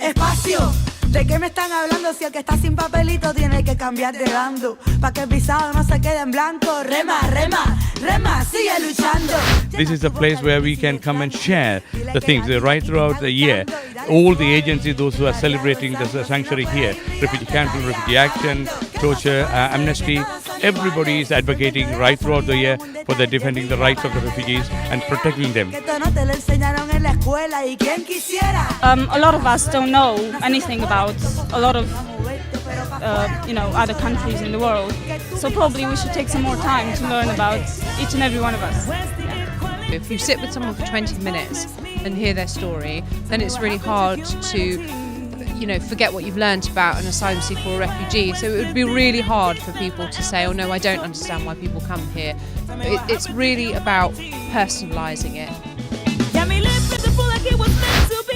Espacio, ¿de qué me están hablando? Si el que está sin papelito tiene que cambiar de bando, pa' que el visado no se quede en blanco. Rema, rema, rema, sigue luchando. This is a place where we can come and share the things right throughout the year. All the agencies, those who are celebrating the sanctuary here, refugee-action, refugee-action, torture, amnesty, everybody is advocating right throughout the year for the defending the rights of the refugees and protecting them. A lot of us don't know anything about a lot of other countries in the world, so probably we should take some more time to learn about each and every one of us. Yeah. If you sit with someone for 20 minutes and hear their story, then it's really hard to forget what you've learnt about an asylum seeker or a refugee. So it would be really hard for people to say, oh no, I don't understand why people come here. It's really about personalising it.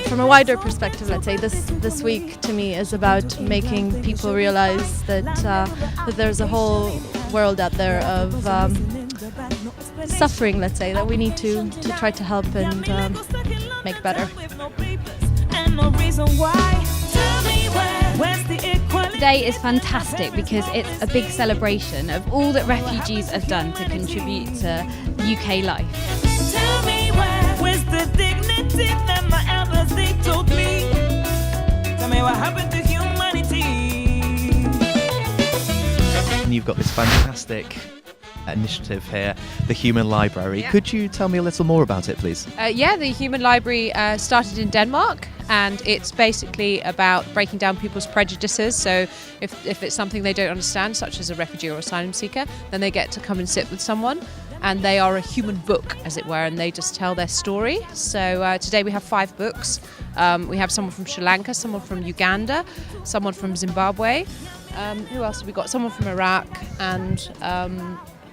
From a wider perspective, let's say, this week to me is about making people realise that there's a whole world out there of suffering, let's say, that we need to try to help and make better. Today is fantastic because it's a big celebration of all that refugees have done to contribute to UK life. Tell me where's the dignity that my elders they told me? Tell me what happened to humanity? And you've got this fantastic initiative here, the Human Library. Yeah. Could you tell me a little more about it, please? The Human Library started in Denmark, and it's basically about breaking down people's prejudices. So if it's something they don't understand, such as a refugee or asylum seeker, then they get to come and sit with someone, and they are a human book, as it were, and they just tell their story. So today we have 5 books. We have someone from Sri Lanka, someone from Uganda, someone from Zimbabwe. Who else have we got? Someone from Iraq and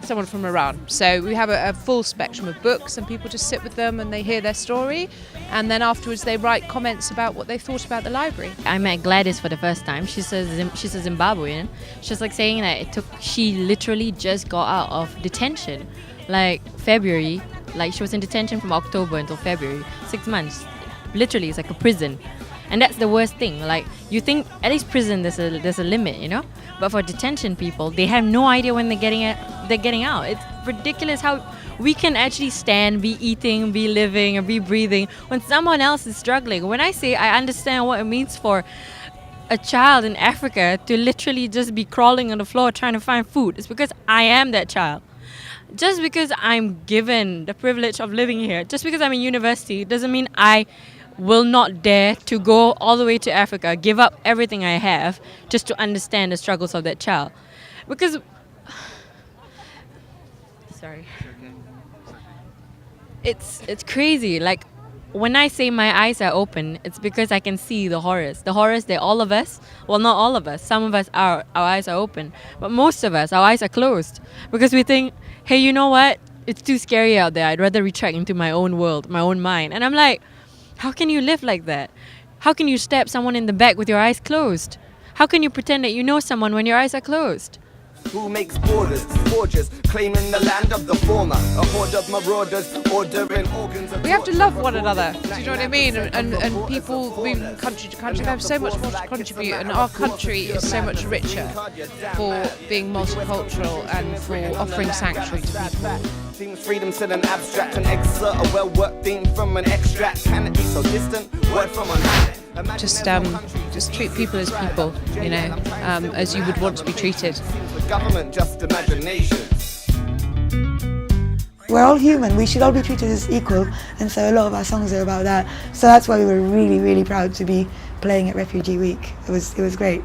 someone from Iran. So we have a full spectrum of books, and people just sit with them and they hear their story, and then afterwards they write comments about what they thought about the library. I met Gladys for the first time. She's a Zimbabwean. She's like saying that she literally just got out of detention, like February. Like she was in detention from October until February, 6 months. Literally, it's like a prison. And that's the worst thing. Like, you think at least prison there's a limit, you know? But for detention people, they have no idea when they're getting out. It's ridiculous how we can actually stand, be eating, be living, and be breathing when someone else is struggling. When I say I understand what it means for a child in Africa to literally just be crawling on the floor trying to find food, it's because I am that child. Just because I'm given the privilege of living here, just because I'm in university, doesn't mean I will not dare to go all the way to Africa, give up everything I have just to understand the struggles of that child. Because, sorry, it's crazy. Like, when I say my eyes are open, it's because I can see the horrors that all of us, well, not all of us, some of us, our eyes are open, but most of us, our eyes are closed because we think, hey, you know what? It's too scary out there. I'd rather retreat into my own world, my own mind. And I'm like, how can you live like that? How can you stab someone in the back with your eyes closed? How can you pretend that you know someone when your eyes are closed? Who makes borders, forgers, claiming the land of the former, a horde of marauders, ordering organs of... We have to love one another, do you know what I mean? And people move country to country, they have so much more to contribute, and our country is so much richer for being multicultural and for offering sanctuary to people. Seems freedom still an abstract, an excerpt, a well-worked theme from an extract. Can it be so distant? Word from on high. Just treat people as people, as you would want to be treated. Government just imaginations. We're all human, we should all be treated as equal, and so a lot of our songs are about that. So that's why we were really, really proud to be playing at Refugee Week. It was great.